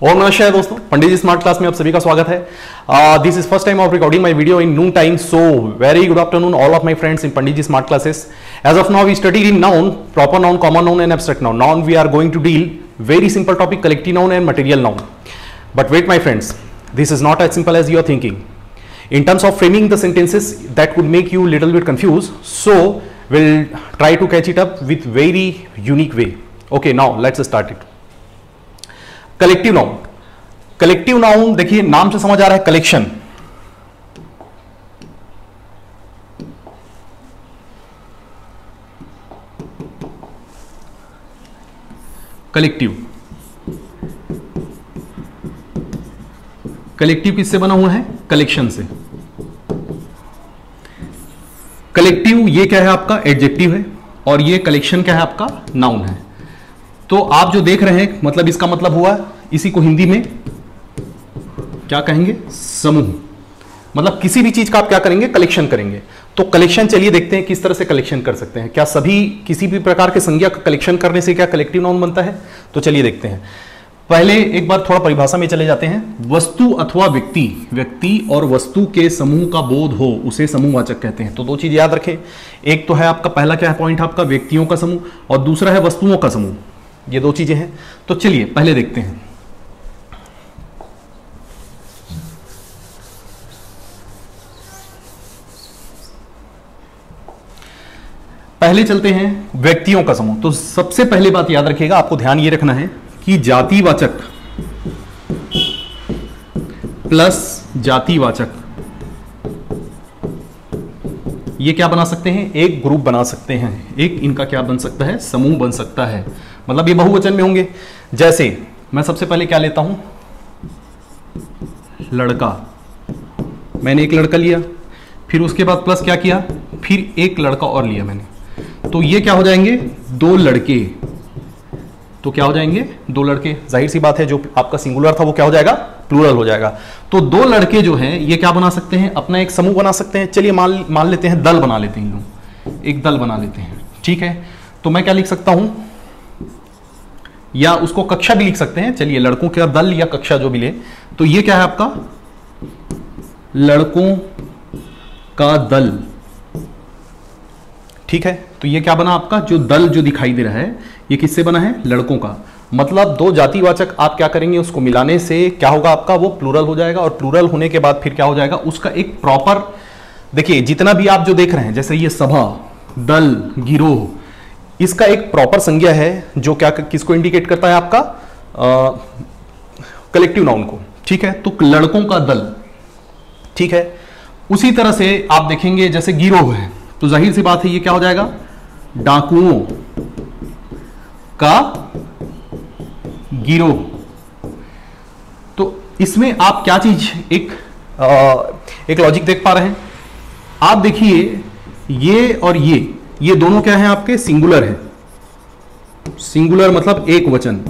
और नमस्कार दोस्तों, पंडित जी स्मार्ट क्लास में आप सभी का स्वागत है। This is first time of recording my video in noon time, so very good afternoon all of my friends in Pandit ji smart classes. As of now we studied in noun, proper noun, common noun and abstract noun. Now we are going to deal very simple topic, collective noun and material noun. But wait my friends, this is not as simple as you are thinking. In terms of framing the sentences, that could make you little bit confused, so we'll try to catch it up with very unique way. Okay, now let's start it. Collective noun. Collective noun देखिए नाम से समझ आ रहा है collection. Collective collective किससे बना हुआ है? कलेक्शन से. कलेक्टिव ये क्या है? आपका एडजेक्टिव है और ये कलेक्शन क्या है? आपका नाउन है. तो आप जो देख रहे हैं, मतलब इसका मतलब हुआ, इसी को हिंदी में क्या कहेंगे? समूह. मतलब किसी भी चीज का आप क्या करेंगे? कलेक्शन करेंगे. तो कलेक्शन चलिए देखते हैं किस तरह से कलेक्शन कर सकते हैं. क्या सभी किसी भी प्रकार के संज्ञा का कलेक्शन करने से क्या कलेक्टिव नाउन बनता है? तो चलिए देखते हैं. पहले एक बार थोड़ा परिभाषा में चले जाते हैं. वस्तु अथवा व्यक्ति, व्यक्ति और वस्तु के समूह का बोध हो उसे समूहवाचक कहते हैं. तो दो चीज याद रखें. एक तो है आपका पहला क्या है पॉइंट? आपका व्यक्तियों का समूह, और दूसरा है वस्तुओं का समूह. ये दो चीजें हैं. तो चलिए पहले देखते हैं. पहले चलते हैं व्यक्तियों का समूह. तो सबसे पहले बात याद रखिएगा, आपको ध्यान ये रखना है कि जातिवाचक प्लस जातिवाचक ये क्या बना सकते हैं? एक ग्रुप बना सकते हैं. एक इनका क्या बन सकता है? समूह बन सकता है. मतलब ये बहुवचन में होंगे. जैसे मैं सबसे पहले क्या लेता हूं? लड़का. मैंने एक लड़का लिया, फिर उसके बाद प्लस क्या किया? फिर एक लड़का और लिया मैंने. तो ये क्या हो जाएंगे? दो लड़के. तो क्या हो जाएंगे? दो लड़के. जाहिर सी बात है, जो आपका सिंगुलर था वो क्या हो जाएगा? प्लूरल हो जाएगा. तो दो लड़के जो हैं ये क्या बना सकते हैं? अपना एक समूह बना सकते हैं. चलिए मान लेते हैं, दल बना लेते हैं. इन लोग एक दल बना लेते हैं. ठीक है. तो मैं क्या लिख सकता हूं, या उसको कक्षा भी लिख सकते हैं. चलिए लड़कों का दल या कक्षा जो भी ले. तो ये क्या है आपका? लड़कों का दल. ठीक है. तो ये क्या बना आपका? जो दल जो दिखाई दे रहा है ये किससे बना है? लड़कों का. मतलब दो जातिवाचक आप क्या करेंगे? उसको मिलाने से क्या होगा आपका? वो प्लूरल हो जाएगा. और प्लूरल होने के बाद फिर क्या हो जाएगा? उसका एक प्रॉपर, देखिए जितना भी आप जो देख रहे हैं, जैसे ये सभा, दल, गिरोह, इसका एक प्रॉपर संज्ञा है जो क्या किसको इंडिकेट करता है? आपका कलेक्टिव नाउन को. ठीक है. तो लड़कों का दल. ठीक है. उसी तरह से आप देखेंगे जैसे गिरोह है, तो जाहिर सी बात है ये क्या हो जाएगा? डाकुओं का गिरोह. तो इसमें आप क्या चीज एक लॉजिक देख पा रहे हैं? आप देखिए ये और ये दोनों क्या हैं? आपके सिंगुलर है. सिंगुलर मतलब एक वचन.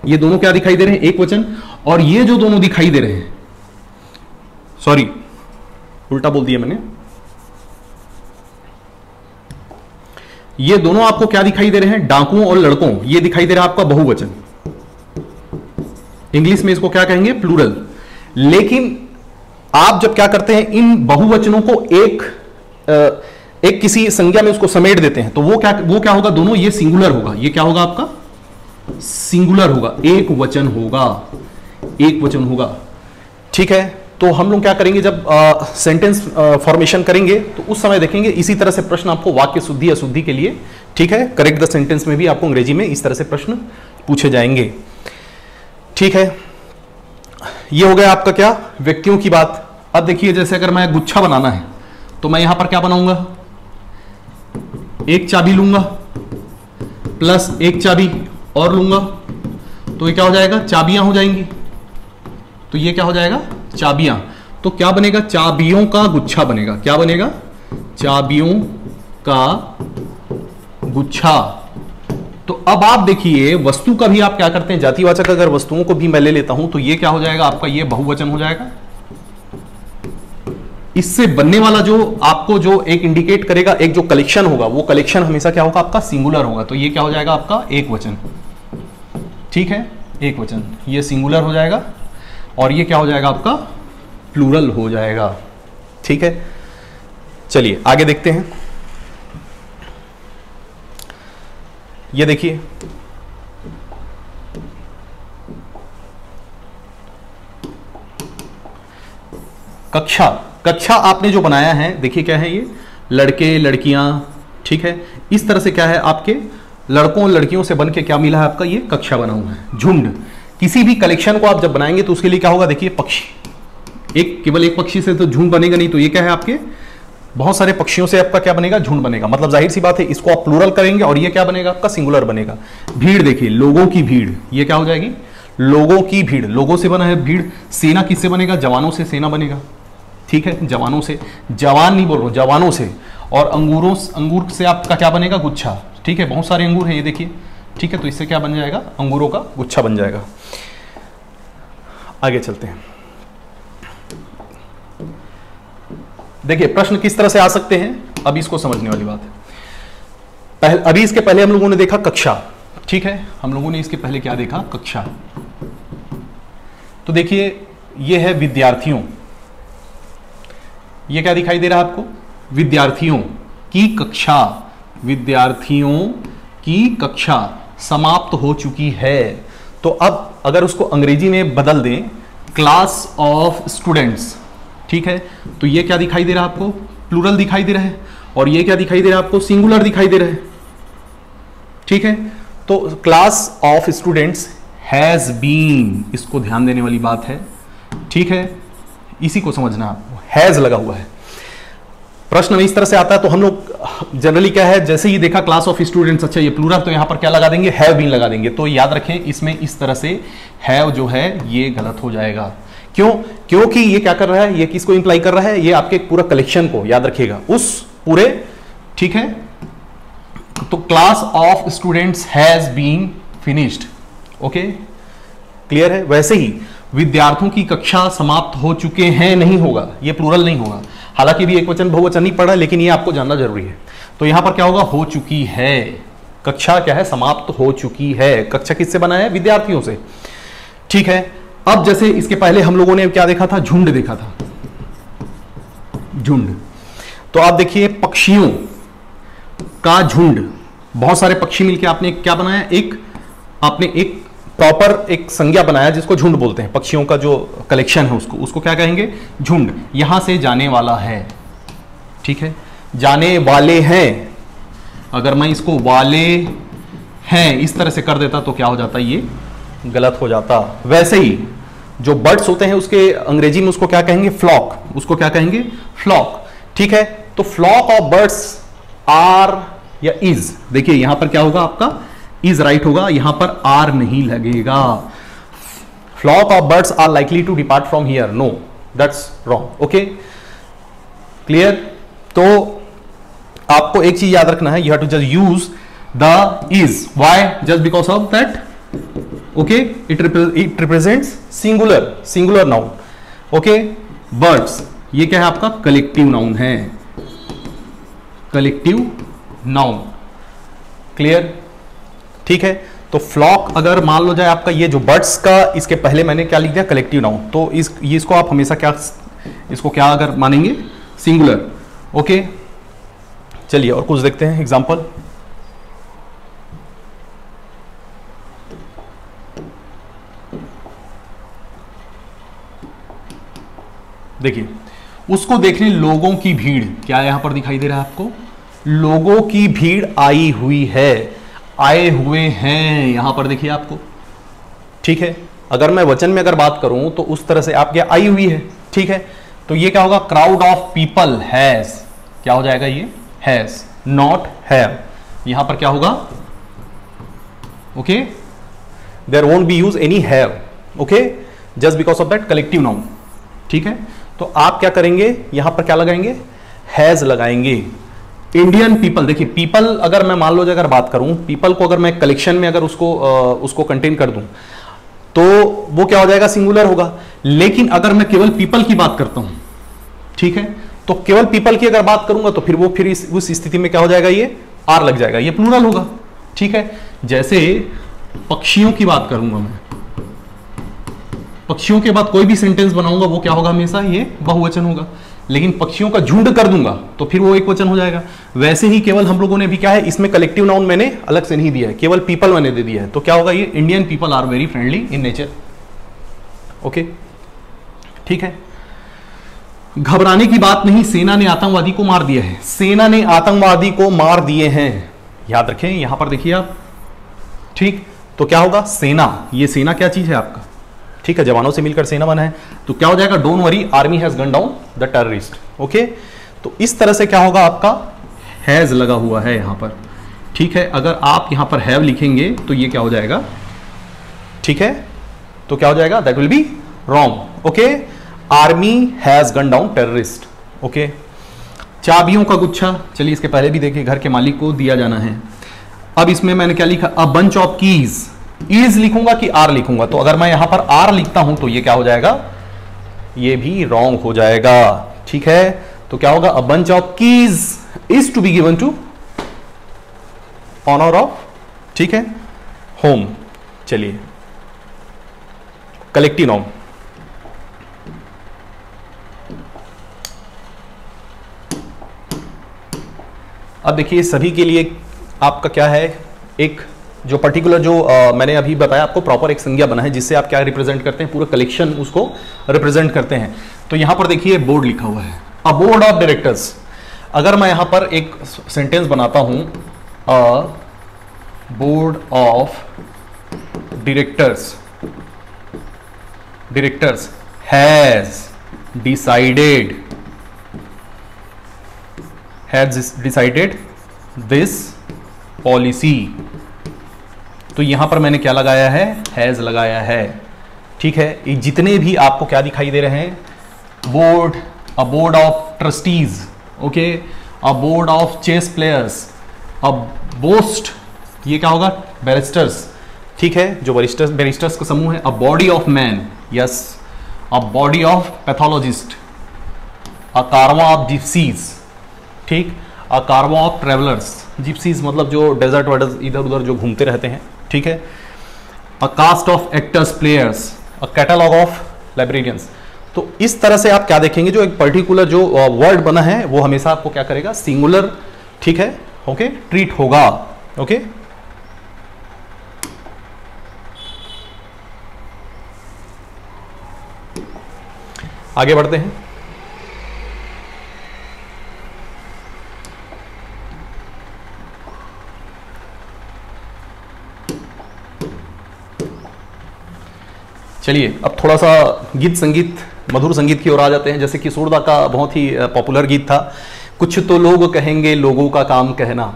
ये दोनों क्या दिखाई दे रहे हैं? एक वचन. और ये जो दोनों दिखाई दे रहे हैं, सॉरी उल्टा बोल दिया मैंने, ये दोनों आपको क्या दिखाई दे रहे हैं? डाकुओं और लड़कों. ये दिखाई दे रहा है आपका बहुवचन. इंग्लिश में इसको क्या कहेंगे? प्लूरल. लेकिन आप जब क्या करते हैं, इन बहुवचनों को एक किसी संज्ञा में उसको समेट देते हैं, तो वो क्या होगा? दोनों ये सिंगुलर होगा. ये क्या होगा आपका? सिंगुलर होगा. एक वचन होगा. एक वचन होगा. ठीक है. तो हम लोग क्या करेंगे, जब सेंटेंस फॉर्मेशन करेंगे तो उस समय देखेंगे इसी तरह से प्रश्न आपको वाक्य शुद्धि अशुद्धि के लिए, ठीक है, करेक्ट द सेंटेंस में भी आपको अंग्रेजी में इस तरह से प्रश्न पूछे जाएंगे. ठीक है. ये हो गया आपका क्या? व्यक्तियों की बात. अब देखिए जैसे अगर मैं गुच्छा बनाना है तो मैं यहां पर क्या बनाऊंगा? एक चाबी लूंगा प्लस एक चाबी और लूंगा. तो ये क्या हो जाएगा? चाबियां हो जाएंगी. तो ये क्या हो जाएगा? चाबियां. तो क्या बनेगा? चाबियों का गुच्छा बनेगा. क्या बनेगा? चाबियों का गुच्छा. तो अब आप देखिए वस्तु का भी आप क्या करते हैं? जातिवाचक अगर वस्तुओं को भी मैं ले लेता हूं तो ये क्या हो जाएगा आपका? ये बहुवचन हो जाएगा. इससे बनने वाला जो आपको जो एक इंडिकेट करेगा, एक जो कलेक्शन होगा, वो कलेक्शन हमेशा क्या होगा? आपका सिंगुलर होगा. तो ये क्या हो जाएगा? आपका एक वचन. ठीक है. एक वचन, ये सिंगुलर हो जाएगा और ये क्या हो जाएगा आपका प्लूरल हो जाएगा। ठीक है, चलिए आगे देखते हैं। ये देखिए, कक्षा, कक्षा आपने जो बनाया है देखिए क्या है, ये लड़के लड़कियां, ठीक है, इस तरह से क्या है आपके लड़कों लड़कियों से बन के क्या मिला है आपका, ये कक्षा बना हुआ है। झुंड, किसी भी कलेक्शन को आप जब बनाएंगे तो उसके लिए क्या होगा, देखिए पक्षी, एक केवल एक पक्षी से तो झुंड बनेगा नहीं, तो ये क्या है आपके बहुत सारे पक्षियों से आपका क्या बनेगा, झुंड बनेगा। मतलब जाहिर सी बात है इसको आप प्लूरल करेंगे और ये क्या बनेगा आपका सिंगुलर बनेगा। भीड़, देखिए लोगों की भीड़, ये क्या हो जाएगी, लोगों की भीड़, लोगों से बना है भीड़। सेना किससे बनेगा, जवानों से सेना बनेगा। ठीक है, जवानों से, जवान नहीं बोल रहा हूं, जवानों से। और अंगूरों, अंगूर से आपका क्या बनेगा, गुच्छा। ठीक है, बहुत सारे अंगूर है ये देखिए। ठीक है, तो इससे क्या बन जाएगा, अंगूरों का गुच्छा बन जाएगा। आगे चलते हैं। देखिए प्रश्न किस तरह से आ सकते हैं, अभी इसको समझने वाली बात है। अभी इसके पहले हम लोगों ने देखा कक्षा। ठीक है, हम लोगों ने इसके पहले क्या देखा, कक्षा। तो देखिए ये है विद्यार्थियों, ये क्या दिखाई दे रहा है आपको, विद्यार्थियों की कक्षा, विद्यार्थियों की कक्षा समाप्त हो चुकी है। तो अब अगर उसको अंग्रेजी में बदल दें, क्लास ऑफ स्टूडेंट्स, ठीक है, तो ये क्या दिखाई दे रहा है आपको, प्लूरल दिखाई दे रहा है, और ये क्या दिखाई दे रहा है आपको, सिंगुलर दिखाई दे रहा है। ठीक है, तो class of students has been, इसको ध्यान देने वाली बात है। ठीक है, इसी को समझना, आपको हैज लगा हुआ है। प्रश्न में इस तरह से आता है तो हम लोग जनरली क्या है, जैसे ही देखा क्लास ऑफ स्टूडेंट्स, अच्छा ये प्लूरल, तो यहां पर क्या लगा देंगे, हैव बीन लगा देंगे। तो याद रखें इसमें इस तरह से हैव जो है ये गलत हो जाएगा। क्यों, क्योंकि ये क्या कर रहा है, ये किसको इंप्लाई कर रहा है, ये आपके पूरा कलेक्शन को, याद रखिएगा उस पूरे। ठीक है, तो class of students has been finished. Okay, clear है। वैसे ही विद्यार्थियों की कक्षा समाप्त हो चुके हैं नहीं होगा, ये प्लूरल नहीं होगा। हालांकि भी एक वचन बहुवचन नहीं पढ़ा, लेकिन ये आपको जानना जरूरी है। तो यहां पर क्या होगा, हो चुकी है, कक्षा क्या है, समाप्त हो चुकी है। कक्षा किससे बना है, विद्यार्थियों से। ठीक है, अब जैसे इसके पहले हम लोगों ने क्या देखा था, झुंड देखा था, झुंड। तो आप देखिए पक्षियों का झुंड, बहुत सारे पक्षी मिलकर आपने क्या बनाया, एक आपने एक प्रॉपर एक संज्ञा बनाया जिसको झुंड बोलते हैं। पक्षियों का जो कलेक्शन है उसको क्या कहेंगे, झुंड। यहां से जाने वाला है, ठीक है, जाने वाले हैं। अगर मैं इसको वाले हैं इस तरह से कर देता तो क्या हो जाता, ये गलत हो जाता। वैसे ही जो बर्ड्स होते हैं उसके अंग्रेजी में उसको क्या कहेंगे, फ्लॉक, उसको क्या कहेंगे, फ्लॉक। ठीक है, तो फ्लॉक ऑफ बर्ड्स आर या इज, देखिए यहां पर क्या होगा आपका, इज राइट होगा, यहां पर आर नहीं लगेगा। Flock of birds are likely to depart from here, no that's wrong. Okay, clear. तो आपको एक चीज याद रखना है, you have to just use the is, why, just because of that, okay, it represents singular noun. Okay, birds ये क्या है आपका, कलेक्टिव नाउन है, कलेक्टिव नाउन। क्लियर, ठीक है। तो फ्लॉक अगर मान लो जाए आपका ये जो बर्ड्स का, इसके पहले मैंने क्या लिख दिया, कलेक्टिव नाउन, तो इसको आप हमेशा क्या, इसको क्या अगर मानेंगे, सिंगुलर। ओके, चलिए और कुछ देखते हैं एग्जांपल। देखिए, उसको देखने लोगों की भीड़, क्या यहां पर दिखाई दे रहा है आपको, लोगों की भीड़ आई हुई है, आए हुए हैं यहां पर देखिए आपको। ठीक है, अगर मैं वचन में अगर बात करूं तो उस तरह से आप क्या, आई हुई है। ठीक है, तो ये क्या होगा, क्राउड ऑफ पीपल हैज, क्या हो जाएगा ये, हैज, नॉट हैव। यहां पर क्या होगा, okay, there won't be use any have, okay, just because of that collective noun. ठीक है, तो आप क्या करेंगे, यहां पर क्या लगाएंगे, हैज लगाएंगे। इंडियन पीपल, देखिए पीपल अगर मैं मान लो अगर बात करूं, पीपल को अगर मैं कलेक्शन में अगर उसको कंटेन कर दूं तो वो क्या हो जाएगा, सिंगुलर होगा। लेकिन अगर मैं केवल पीपल की बात करता हूं, ठीक है, तो केवल पीपल की अगर बात करूंगा तो फिर वो फिर उस स्थिति में क्या हो जाएगा, ये आर लग जाएगा, ये प्लूरल होगा। ठीक है, जैसे पक्षियों की बात करूंगा मैं, पक्षियों के बाद कोई भी सेंटेंस बनाऊंगा वो क्या होगा, हमेशा ये बहुवचन होगा। लेकिन पक्षियों का झुंड कर दूंगा तो फिर वो एक वचन हो जाएगा। वैसे ही केवल हम लोगों ने भी क्या है, इसमें कलेक्टिव नाउन मैंने अलग से नहीं दिया है, केवल पीपल मैंने दे दिया है। तो क्या होगा, ये Indian people are very friendly in nature. Okay, ठीक है। घबराने की बात नहीं, सेना ने आतंकवादी को मार दिया है। सेना ने आतंकवादी को मार दिए हैं, याद रखें। यहां पर देखिए आप, ठीक। तो क्या होगा, सेना, ये सेना क्या चीज है आपका, ठीक है, जवानों से मिलकर सेना बना है। तो क्या हो जाएगा, don't worry army has gun down the terrorist. Okay, तो इस तरह से क्या होगा, आपका हैज लगा हुआ है यहां पर, ठीक है। अगर आप यहां पर हैव लिखेंगे तो ये क्या हो जाएगा, ठीक है, तो क्या हो जाएगा, that will be wrong. Okay, army has gun down terrorist. Okay, चाबियों का गुच्छा, चलिए इसके पहले भी देखिए, घर के मालिक को दिया जाना है। अब इसमें मैंने क्या लिखा, अ बंच ऑफ कीज। इज लिखूंगा कि आर लिखूंगा, तो अगर मैं यहां पर आर लिखता हूं तो ये क्या हो जाएगा, ये भी रॉन्ग हो जाएगा, ठीक है। तो क्या होगा, a bunch of keys is to be given to owner of, ठीक है, होम। चलिए, कलेक्टिव नाउन, अब देखिए सभी के लिए आपका क्या है, एक जो पर्टिकुलर जो मैंने अभी बताया आपको, प्रॉपर एक संज्ञा बना है जिससे आप क्या रिप्रेजेंट करते हैं, पूरा कलेक्शन उसको रिप्रेजेंट करते हैं। तो यहां पर देखिए बोर्ड लिखा हुआ है, अ बोर्ड ऑफ डायरेक्टर्स। अगर मैं यहां पर एक सेंटेंस बनाता हूं, a board of directors has decided this policy. तो यहां पर मैंने क्या लगाया है, हैज लगाया है, ठीक है। ये जितने भी आपको क्या दिखाई दे रहे हैं, board, a board of trustees, okay, a board of chess players, a boast, ये क्या होगा, बैरिस्टर्स, ठीक है, जो बैरिस्टर्स का समूह है। A body of man, yes, a body of pathologist, a caravan of gypsies, ठीक, अ कारवां ऑफ ट्रेवलर्स। जिप्सीज मतलब जो डेजर्ट वर्डर्स इधर उधर जो घूमते रहते हैं, ठीक है। A cast of actors players, a catalogue of librarians. तो इस तरह से आप क्या देखेंगे, जो एक पर्टिकुलर जो वर्ड बना है वो हमेशा आपको क्या करेगा, सिंगुलर, ठीक है, ओके, ट्रीट होगा। ओके, आगे बढ़ते हैं। चलिए अब थोड़ा सा गीत संगीत, मधुर संगीत की ओर आ जाते हैं। जैसे कि सूरदा का बहुत ही पॉपुलर गीत था, कुछ तो लोग कहेंगे लोगों का काम कहना,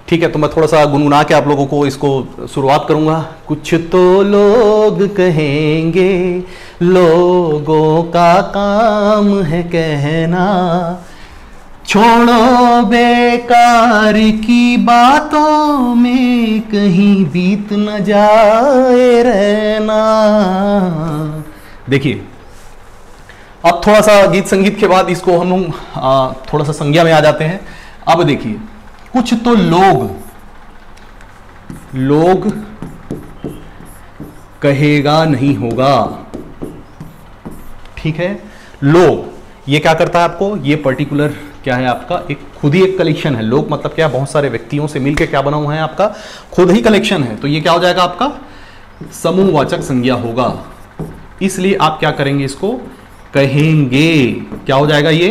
ठीक है। तो मैं थोड़ा सा गुनगुना के आप लोगों को इसको शुरुआत करूंगा। कुछ तो लोग कहेंगे लोगों का काम है कहना, छोड़ो बेकार की बातों में कहीं बीत न जाए रहना। देखिए अब थोड़ा सा गीत संगीत के बाद इसको हम लोग थोड़ा सा संज्ञा में आ जाते हैं। अब देखिए, कुछ तो लोग कहेगा नहीं होगा, ठीक है। लोग ये क्या करता है आपको, ये पर्टिकुलर क्या है आपका, एक खुद ही एक कलेक्शन है। लोग मतलब क्या, बहुत सारे व्यक्तियों से मिलकर क्या बना हुआ है, आपका खुद ही कलेक्शन है। तो ये क्या हो जाएगा, आपका समूहवाचक संज्ञा होगा। इसलिए आप क्या करेंगे, इसको कहेंगे, क्या हो जाएगा, ये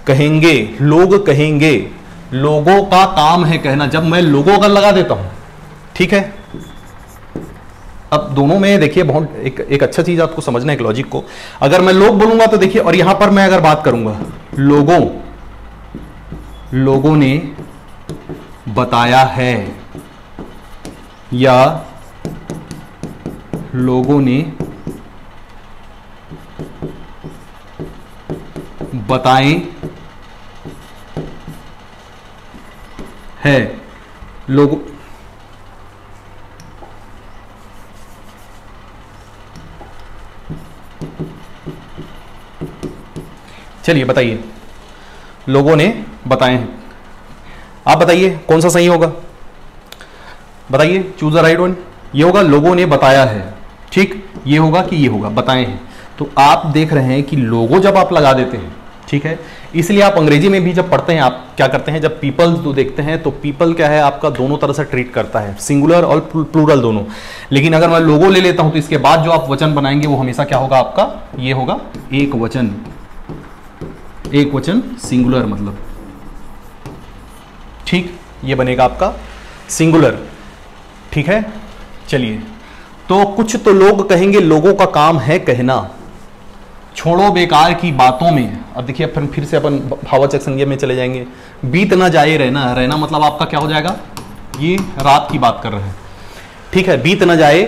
कहेंगे, लोग कहेंगे, लोगों का काम है कहना। जब मैं लोगों का लगा देता हूं, ठीक है। अब दोनों में देखिए बहुत एक अच्छा चीज आपको समझना है, एक लॉजिक को। अगर मैं लोग बोलूंगा तो देखिए, और यहां पर मैं अगर बात करूंगा, लोगों ने बताया है या लोगों ने बताए है, लोगों, चलिए बताइए, लोगों ने बताए हैं। आप बताइए कौन सा सही होगा, बताइए, चूज द राइट वन। ये होगा लोगों ने बताया है, ठीक, ये होगा कि ये होगा, बताएं हैं। तो आप देख रहे हैं कि लोगो जब आप लगा देते हैं, ठीक है, इसलिए आप अंग्रेजी में भी जब पढ़ते हैं आप क्या करते हैं, जब पीपल तो देखते हैं तो पीपल क्या है आपका दोनों तरह से ट्रीट करता है, सिंगुलर और प्लूरल दोनों। लेकिन अगर मैं लोगो ले लेता हूं तो इसके बाद जो आप वचन बनाएंगे वो हमेशा क्या होगा आपका, ये होगा एक वचन, एक वचन सिंगुलर मतलब, ठीक, ये बनेगा आपका सिंगुलर। ठीक है, चलिए, तो कुछ तो लोग कहेंगे लोगों का काम है कहना, छोड़ो बेकार की बातों में। अब देखिए फिर से अपन भाववाचक संज्ञा में चले जाएंगे। बीत ना जाए रहना, रहना मतलब आपका क्या हो जाएगा, ये रात की बात कर रहे हैं, ठीक है, बीत ना जाए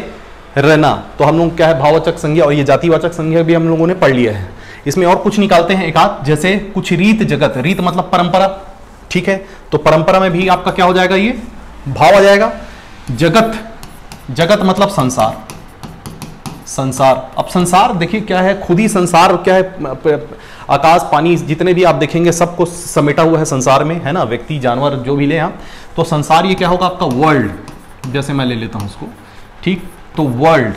रहना, तो हम लोग क्या है भाववाचक संज्ञा और ये जातिवाचक संज्ञा भी हम लोगों ने पढ़ लिया है। इसमें और कुछ निकालते हैं एक आध, जैसे कुछ रीत जगत, रीत मतलब परंपरा, ठीक है, तो परंपरा में भी आपका क्या हो जाएगा, ये भाव आ जाएगा। जगत, जगत मतलब संसार, संसार, अब संसार देखिए क्या है, खुद ही संसार क्या है, आकाश पानी जितने भी आप देखेंगे सबको समेटा हुआ है संसार में, है ना, व्यक्ति जानवर जो भी ले आप, तो संसार ये क्या होगा आपका वर्ल्ड, जैसे मैं ले लेता हूं उसको, ठीक, तो वर्ल्ड।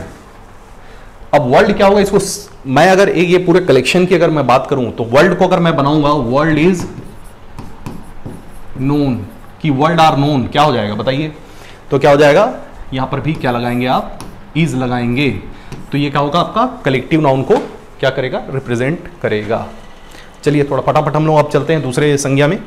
अब वर्ल्ड क्या होगा, इसको मैं अगर एक ये पूरे कलेक्शन की अगर मैं बात करूं तो वर्ल्ड को अगर मैं बनाऊंगा, वर्ल्ड इज नोन, कि वर्ल्ड आर नोन, क्या हो जाएगा बताइए, तो क्या हो जाएगा, यहां पर भी क्या लगाएंगे आप, इज लगाएंगे, तो ये क्या होगा आपका कलेक्टिव नाउन को क्या करेगा, रिप्रेजेंट करेगा। चलिए थोड़ा फटाफट हम लोग अब चलते हैं दूसरे संज्ञा में।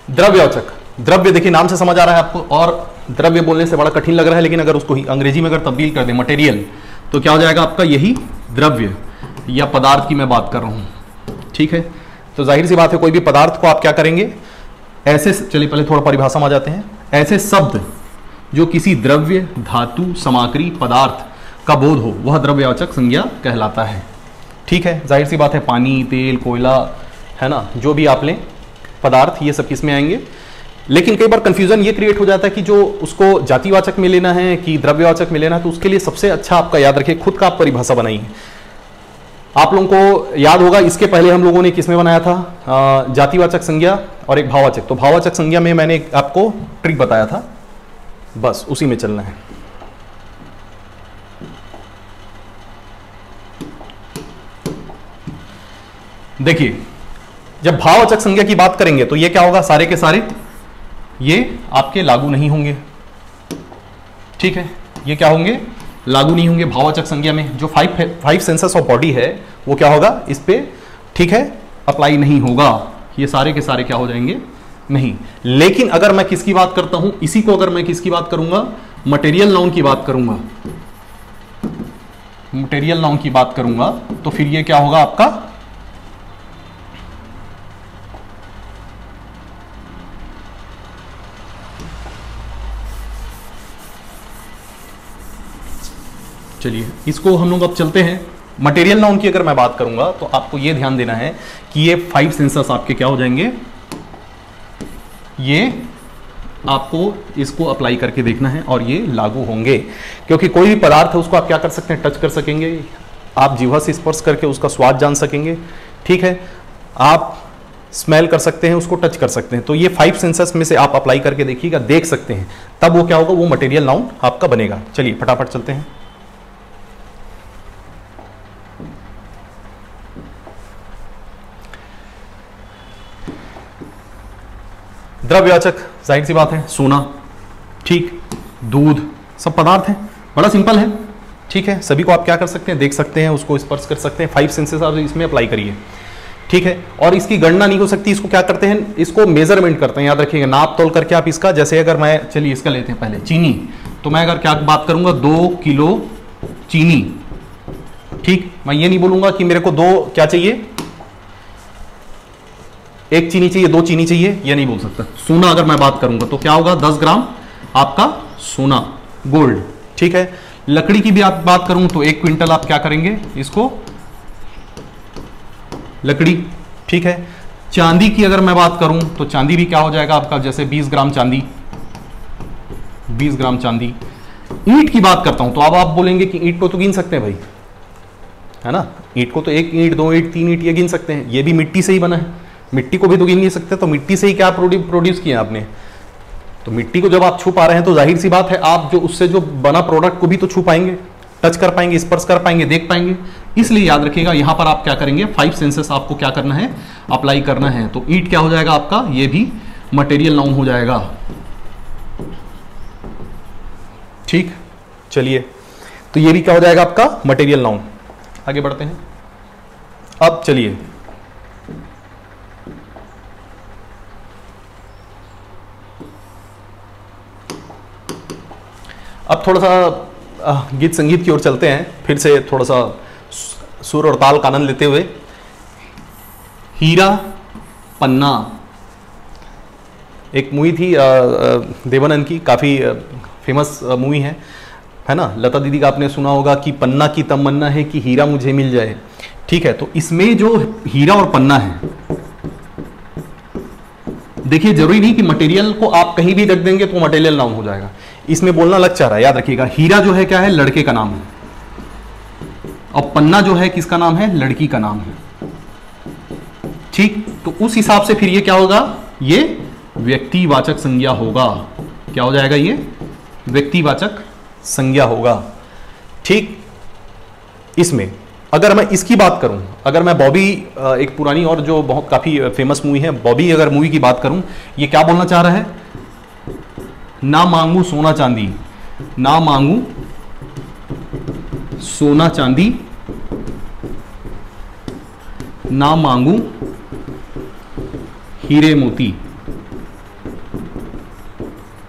द्रव्यवाचक, द्रव्य देखिए नाम से समझ आ रहा है आपको, और द्रव्य बोलने से बड़ा कठिन लग रहा है, लेकिन अगर उसको ही अंग्रेजी में अगर तब्दील कर दें मटेरियल, तो क्या हो जाएगा आपका यही द्रव्य या पदार्थ की मैं बात कर रहा हूं, ठीक है। तो जाहिर सी बात है कोई भी पदार्थ को आप क्या करेंगे ऐसे, चलिए पहले थोड़ा परिभाषा में आ जाते हैं, ऐसे शब्द जो किसी द्रव्य, धातु, सामग्री, पदार्थ का बोध हो वह द्रव्यवाचक संज्ञा कहलाता है, ठीक है। जाहिर सी बात है पानी, तेल, कोयला, है ना, जो भी आप लें पदार्थ, ये सब किस में आएंगे। लेकिन कई बार कंफ्यूजन ये क्रिएट हो जाता है कि जो उसको जातिवाचक में लेना है कि द्रव्यवाचक में लेना है, तो उसके लिए सबसे अच्छा आपका याद रखिए खुद का आप परिभाषा बनाइए। आप लोगों को याद होगा इसके पहले हम लोगों ने किसमें बनाया था, जातिवाचक संज्ञा और एक भाववाचक, तो भाववाचक संज्ञा में मैंने आपको ट्रिक बताया था, बस उसी में चलना है। देखिए जब भाववाचक संज्ञा की बात करेंगे तो ये क्या होगा, सारे के सारे ये आपके लागू नहीं होंगे, ठीक है, ये क्या होंगे, लागू नहीं होंगे भाववाचक संज्ञा में। जो फाइव सेंसेस ऑफ बॉडी है वो क्या होगा इस पे, ठीक है, अप्लाई नहीं होगा, ये सारे के सारे क्या हो जाएंगे, नहीं। लेकिन अगर मैं किसकी बात करता हूं, इसी को अगर मैं किसकी बात करूंगा, मटेरियल नाउन की बात करूंगा, मटेरियल नाउन की बात करूंगा, तो फिर ये क्या होगा आपका, चलिए इसको हम लोग अब चलते हैं। मटेरियल नाउन की अगर मैं बात करूंगा तो आपको यह ध्यान देना है कि ये 5 सेंसस आपके क्या हो जाएंगे, ये आपको इसको अप्लाई करके देखना है और ये लागू होंगे, क्योंकि कोई भी पदार्थ है उसको आप क्या कर सकते हैं, टच कर सकेंगे, आप जिह्वा से स्पर्श करके उसका स्वाद जान सकेंगे, ठीक है, आप स्मेल कर सकते हैं, उसको टच कर सकते हैं। तो ये 5 सेंसस में से आप अप्लाई करके देखिएगा, देख सकते हैं, तब वो क्या होगा, वो मटेरियल नाउन आपका बनेगा। चलिए फटाफट चलते हैं। द्रव्यवाचक जाहिर सी बात है सोना, ठीक, दूध, सब पदार्थ हैं, बड़ा सिंपल है, ठीक है, सभी को आप क्या कर सकते हैं, देख सकते हैं, उसको स्पर्श कर सकते हैं, 5 सेंसेस आप इसमें अप्लाई करिए, ठीक है। और इसकी गणना नहीं हो सकती, इसको क्या करते हैं, इसको मेजरमेंट करते हैं, याद रखिएगा, नाप तोल करके आप इसका, जैसे अगर मैं, चलिए इसका लेते हैं पहले चीनी, तो मैं अगर क्या बात करूंगा 2 किलो चीनी, ठीक, मैं ये नहीं बोलूंगा कि मेरे को 2 क्या चाहिए, 1 चीनी चाहिए, 2 चीनी चाहिए, ये नहीं बोल सकता। सोना अगर मैं बात करूंगा तो क्या होगा, 10 ग्राम आपका सोना, गोल्ड, ठीक है। लकड़ी की भी आप बात करूं तो 1 क्विंटल आप क्या करेंगे इसको, लकड़ी, ठीक है। चांदी की अगर मैं बात करूं तो चांदी भी क्या हो जाएगा आपका, जैसे 20 ग्राम चांदी, 20 ग्राम चांदी। ईंट की बात करता हूं तो अब आप बोलेंगे कि ईंट को तो गिन सकते हैं भाई, है ना, ईंट को तो 1 ईंट 2 ईंट 3 ईंट ये गिन सकते हैं, ये भी मिट्टी से ही बना है, मिट्टी को भी तो गिन नहीं सकते, तो मिट्टी से ही क्या प्रोड्यूस किया आपने। तो मिट्टी को जब आप छू पा रहे हैं तो जाहिर सी बात है आप जो उससे जो बना प्रोडक्ट को भी तो छू पाएंगे, टच कर पाएंगे, स्पर्श कर पाएंगे, देख पाएंगे। इसलिए याद रखिएगा यहां पर आप क्या करेंगे, 5 सेंसेस आपको क्या करना है, अप्लाई करना है। तो ईंट क्या हो जाएगा आपका, ये भी मटेरियल नाउन हो जाएगा। ठीक, चलिए, तो ये भी क्या हो जाएगा आपका मटेरियल नाउन। आगे बढ़ते हैं। अब चलिए अब थोड़ा सा गीत संगीत की ओर चलते हैं, फिर से थोड़ा सा सुर और ताल का आनंद लेते हुए। हीरा पन्ना एक मूवी थी देवानंद की, काफ़ी फेमस मूवी है ना। लता दीदी का आपने सुना होगा कि पन्ना की तमन्ना है कि हीरा मुझे मिल जाए। ठीक है, तो इसमें जो हीरा और पन्ना है, देखिए जरूरी नहीं कि मटेरियल को आप कहीं भी रख देंगे तो मटेरियल नाउन हो जाएगा। इसमें बोलना लग चाह रहा है, याद रखिएगा। हीरा जो है क्या है, लड़के का नाम है, और पन्ना जो है किसका नाम है, लड़की का नाम है। ठीक, तो उस हिसाब से फिर ये क्या होगा, ये व्यक्तिवाचक संज्ञा होगा। क्या हो जाएगा, ये व्यक्तिवाचक संज्ञा होगा। ठीक, इसमें अगर मैं इसकी बात करूं, अगर मैं बॉबी, एक पुरानी और जो बहुत काफी फेमस मूवी है बॉबी, अगर मूवी की बात करूं, ये क्या बोलना चाह रहा है, ना मांगू सोना चांदी, ना मांगू सोना चांदी, ना मांगू हीरे मोती।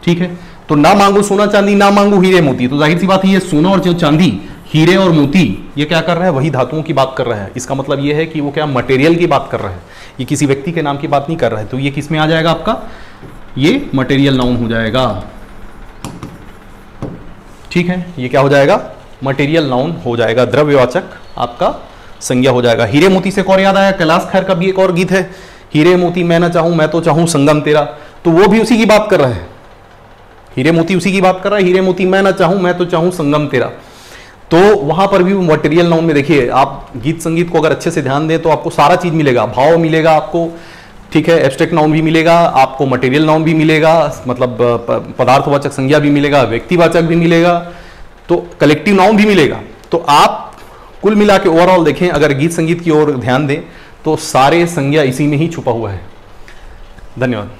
ठीक है, तो ना मांगू सोना चांदी, ना मांगू हीरे मोती, तो जाहिर सी बात है ये सोना और जो चांदी, हीरे और मोती, ये क्या कर रहा है, वही धातुओं की बात कर रहा है। इसका मतलब ये है कि वो क्या मटेरियल की बात कर रहा है, ये किसी व्यक्ति के नाम की बात नहीं कर रहा है। तो ये किस में आ जाएगा आपका, ये मटेरियल नाउन हो जाएगा। ठीक है, ये क्या हो जाएगा, मटेरियल नाउन हो जाएगा, द्रव्यवाचक आपका संज्ञा हो जाएगा। हीरे मोती से और याद आया, कैलाश खेर का भी एक और गीत है, हीरे मोती मैं ना चाहूं मैं तो चाहूं संगम तेरा, तो वो भी उसी की बात कर रहा है। हीरे मोती उसी की बात कर रहा है, हीरे मोती मैं ना चाहूं मैं तो चाहूं संगम तेरा। तो वहां पर भी मटेरियल नाउन में देखिए, आप गीत संगीत को अगर अच्छे से ध्यान दें तो आपको सारा चीज मिलेगा, भाव मिलेगा आपको, ठीक है, एब्स्ट्रैक्ट नाउन भी मिलेगा आपको, मटेरियल नाउन भी मिलेगा, मतलब पदार्थवाचक संज्ञा भी मिलेगा, व्यक्तिवाचक भी मिलेगा, तो कलेक्टिव नाउन भी मिलेगा। तो आप कुल मिला के ओवरऑल देखें, अगर गीत संगीत की ओर ध्यान दें तो सारे संज्ञा इसी में ही छुपा हुआ है। धन्यवाद।